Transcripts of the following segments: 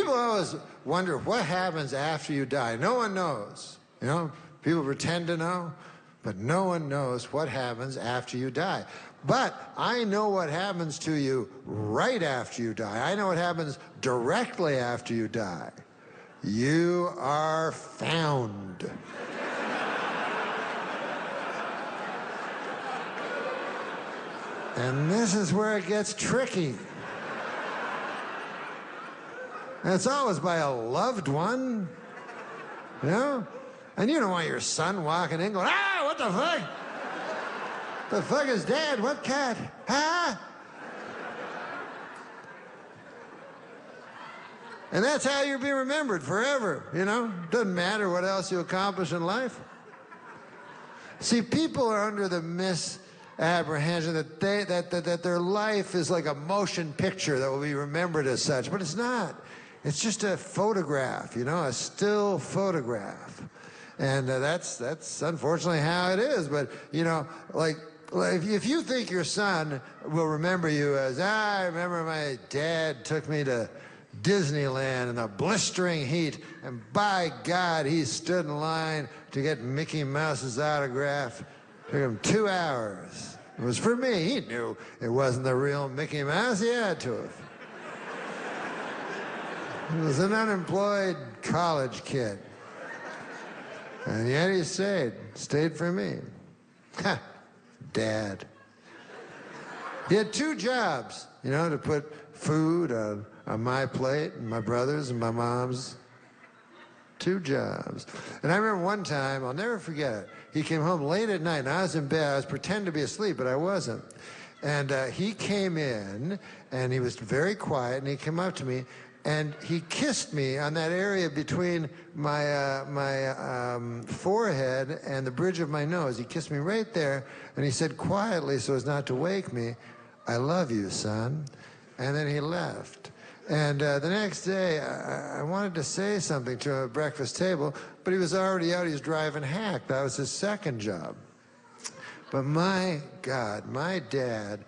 People always wonder what happens after you die. No one knows. You know, people pretend to know, but no one knows what happens after you die. But I know what happens to you right after you die. I know what happens directly after you die. You are found. And this is where it gets tricky. And it's always by a loved one, you know? And you don't want your son walking in going, ah, what the fuck? The fuck is Dad? What cat? Huh? And that's how you'll be remembered forever, you know? Doesn't matter what else you accomplish in life. See, people are under the misapprehension that that their life is like a motion picture that will be remembered as such, but it's not. It's just a photograph, you know, a still photograph. And that's unfortunately how it is. But, you know, like if you think your son will remember you as, I remember my dad took me to Disneyland in the blistering heat, and by God, he stood in line to get Mickey Mouse's autograph. It took him 2 hours. It was for me. He knew it wasn't the real Mickey Mouse. He had to have. He was an unemployed college kid. And yet he stayed for me. Ha, Dad. He had 2 jobs, you know, to put food on my plate and my brother's and my mom's. 2 jobs. And I remember one time, I'll never forget it, he came home late at night, and I was in bed. I was pretending to be asleep, but I wasn't. And he came in, and he was very quiet, and he came up to me, and he kissed me on that area between my forehead and the bridge of my nose. He kissed me right there, and he said quietly, so as not to wake me, I love you, son. And then he left. And the next day, I wanted to say something to him at breakfast table, but he was already out. He was driving hack. That was his second job. But my God, my dad...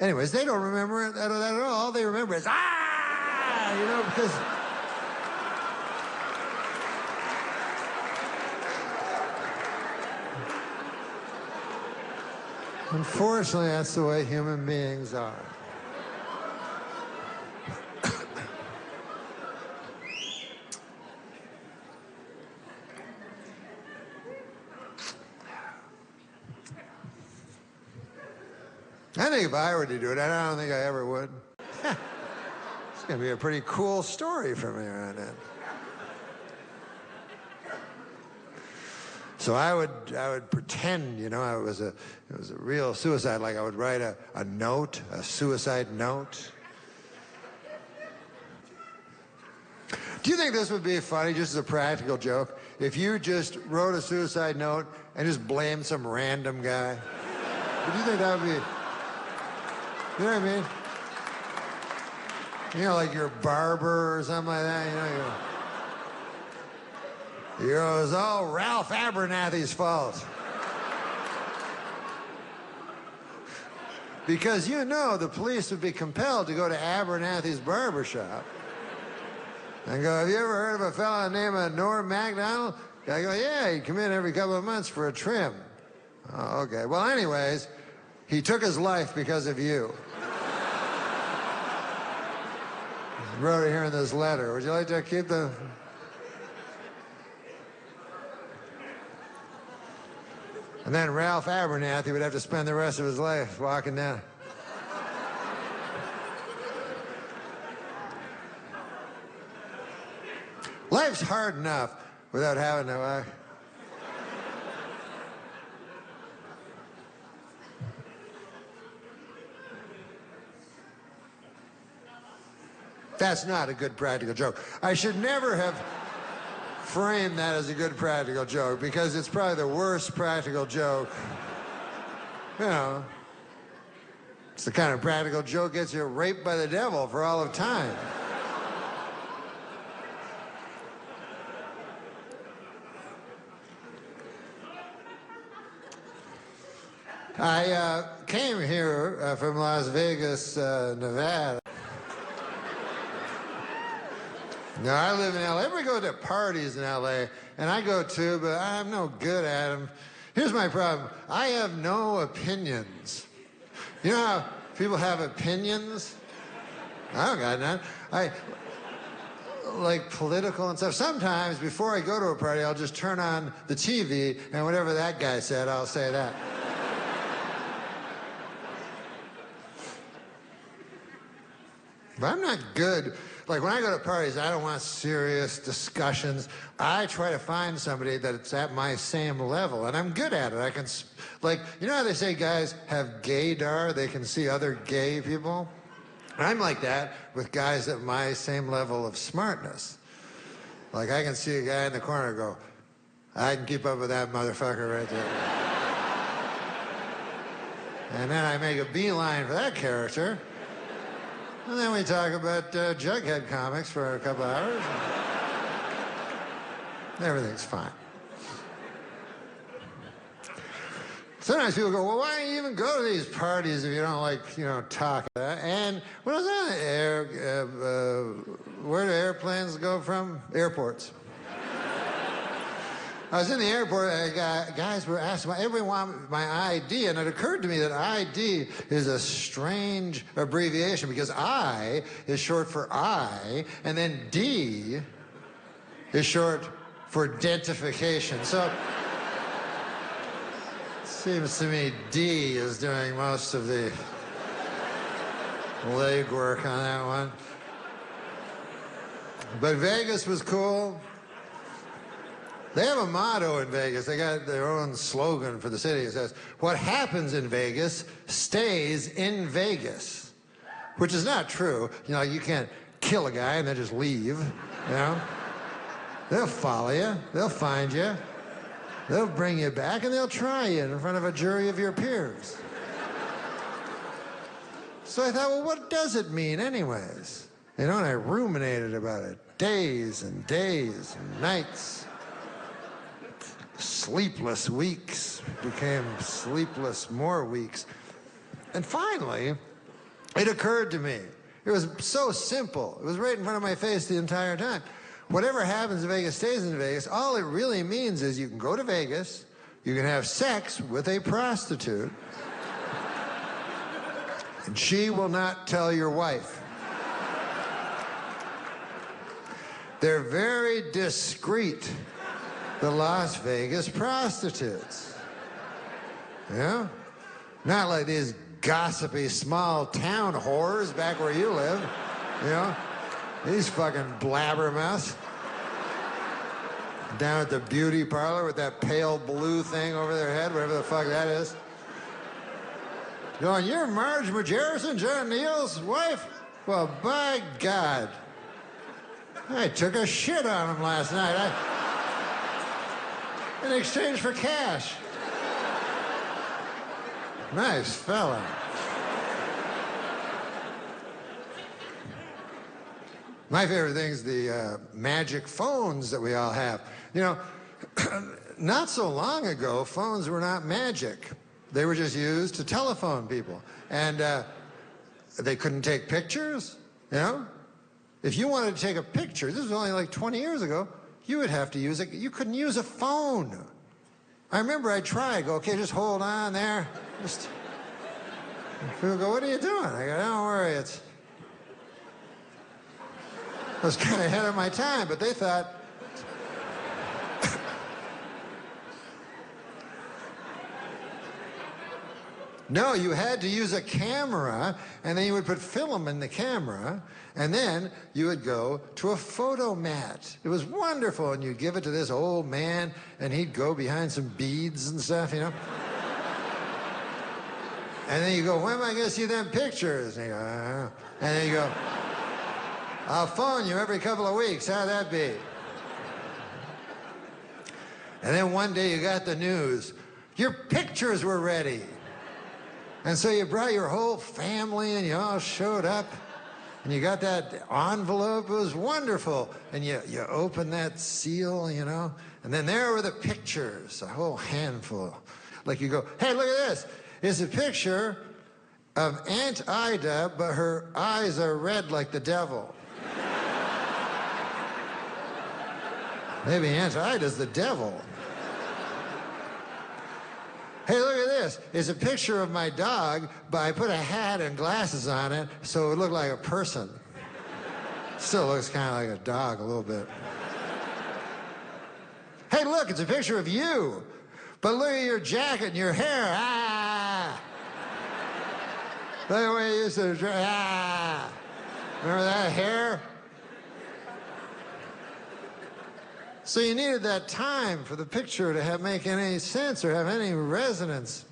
Anyways, they don't remember that at all. All they remember is, you know, because... Unfortunately, that's the way human beings are. I think if I were to do it, I don't think I ever would. It's going to be a pretty cool story for me right now. So I would pretend, you know, it was a real suicide. Like I would write a note, a suicide note. Do you think this would be funny, just as a practical joke, if you just wrote a suicide note and just blamed some random guy? Do you think that would be... You know what I mean? You know, like your barber or something like that, you know, it was all Ralph Abernathy's fault. Because you know the police would be compelled to go to Abernathy's barbershop and go, have you ever heard of a fellow named Norm Macdonald? I go, yeah, he'd come in every couple of months for a trim. Oh, okay. Well, anyways, he took his life because of you. He wrote it here in this letter. Would you like to keep the... And then Ralph Abernathy would have to spend the rest of his life walking down. Life's hard enough without having to... That's not a good practical joke. I should never have framed that as a good practical joke, because it's probably the worst practical joke. You know, it's the kind of practical joke gets you raped by the devil for all of time. I came here from Las Vegas, Nevada. No, I live in L.A. Everybody go to parties in L.A., and I go too, but I'm no good at them. Here's my problem. I have no opinions. You know how people have opinions? I don't got none. Like political and stuff. Sometimes before I go to a party, I'll just turn on the TV, and whatever that guy said, I'll say that. But I'm not good. Like when I go to parties, I don't want serious discussions. I try to find somebody that's at my same level, and I'm good at it. I can, like, you know how they say guys have gaydar? They can see other gay people? I'm like that with guys at my same level of smartness. Like I can see a guy in the corner and go, I can keep up with that motherfucker right there. And then I make a beeline for that character. And then we talk about Jughead comics for a couple hours. Everything's fine. Sometimes people go, well, why don't you even go to these parties if you don't like, you know, talk? And when I was on the air, where do airplanes go from? Airports. I was in the airport, guys were asking, everyone wanted my ID, and it occurred to me that ID is a strange abbreviation because I is short for I, and then D is short for identification. So it seems to me D is doing most of the legwork on that one. But Vegas was cool. They have a motto in Vegas. They got their own slogan for the city. It says, what happens in Vegas stays in Vegas, which is not true. You know, you can't kill a guy and then just leave, you know. They'll follow you. They'll find you. They'll bring you back, and they'll try you in front of a jury of your peers. So I thought, well, what does it mean anyways? You know, and I ruminated about it. Days and days and nights. Sleepless weeks became sleepless more weeks. And finally, it occurred to me. It was so simple. It was right in front of my face the entire time. Whatever happens in Vegas stays in Vegas. All it really means is you can go to Vegas, you can have sex with a prostitute, and she will not tell your wife. They're very discreet, the Las Vegas prostitutes. You know? Not like these gossipy small town whores back where you live. You know? These fucking blabbermouths. Down at the beauty parlor with that pale blue thing over their head, whatever the fuck that is. Going, you're Marge Majerison, John Neal's wife? Well, by God. I took a shit on him last night. In exchange for cash. Nice fella. My favorite thing is the magic phones that we all have. You know, not so long ago, phones were not magic. They were just used to telephone people. And they couldn't take pictures, you know? If you wanted to take a picture, this was only like 20 years ago, you would have to use it. You couldn't use a phone. I remember I tried. Go, okay, just hold on there. Just. People go, what are you doing? I go, don't worry, I was kind of ahead of my time, but they thought. No, you had to use a camera, and then you would put film in the camera, and then you would go to a photomat. It was wonderful, and you'd give it to this old man, and he'd go behind some beads and stuff, you know? And then you go, when am I going to see them pictures? And you go, I don't know. And then you go, I'll phone you every couple of weeks. How'd that be? And then one day you got the news. Your pictures were ready. And so you brought your whole family and you all showed up. And you got that envelope. It was wonderful. And you opened that seal, you know. And then there were the pictures, a whole handful. Like you go, hey, look at this. It's a picture of Aunt Ida, but her eyes are red like the devil. Maybe anti is the devil. Hey, look at this. It's a picture of my dog, but I put a hat and glasses on it so it would look like a person. Still looks kind of like a dog a little bit. Hey, look, it's a picture of you. But look at your jacket and your hair. Ah! Look at the way you used to dress. Ah! Remember that hair? So you needed that time for the picture to make any sense or have any resonance.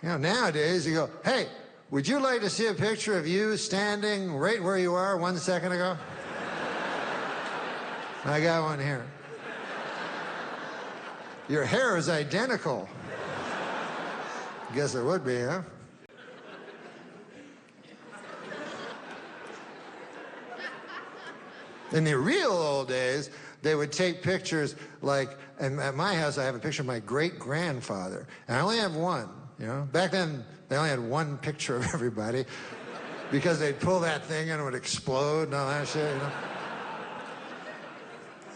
You know, nowadays you go, hey, would you like to see a picture of you standing right where you are 1 second ago? I got one here. Your hair is identical. Guess it would be, huh? In the real old days, they would take pictures like, and at my house I have a picture of my great-grandfather, and I only have one, you know? Back then, they only had one picture of everybody because they'd pull that thing and it would explode and all that shit, you know?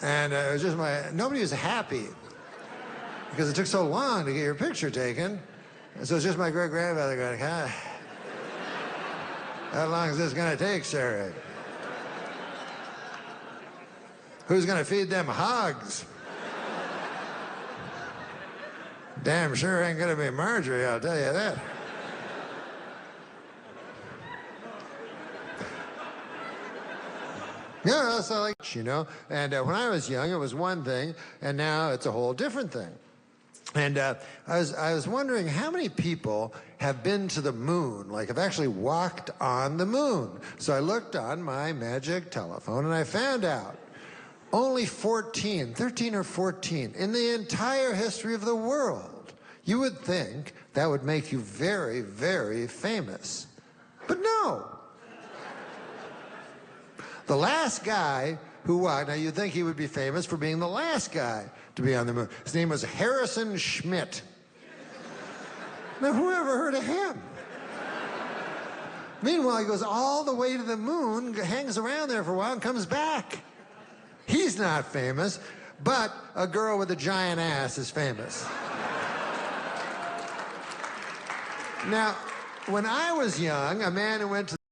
And it was just nobody was happy because it took so long to get your picture taken. And so it's just my great-grandfather going, how long is this gonna take, Sarah? Who's gonna feed them hogs? Damn sure ain't gonna be Marjorie, I'll tell you that. Yeah, so like, you know, and when I was young, it was one thing, and now it's a whole different thing. And I was wondering how many people have been to the moon, like have actually walked on the moon. So I looked on my magic telephone, and I found out only 13 or 14 in the entire history of the world. You would think that would make you very, very famous. But no. The last guy who walked, now you'd think he would be famous for being the last guy to be on the moon. His name was Harrison Schmidt. Now, who ever heard of him? Meanwhile, he goes all the way to the moon, hangs around there for a while, and comes back. He's not famous, but a girl with a giant ass is famous. Now, when I was young, a man who went to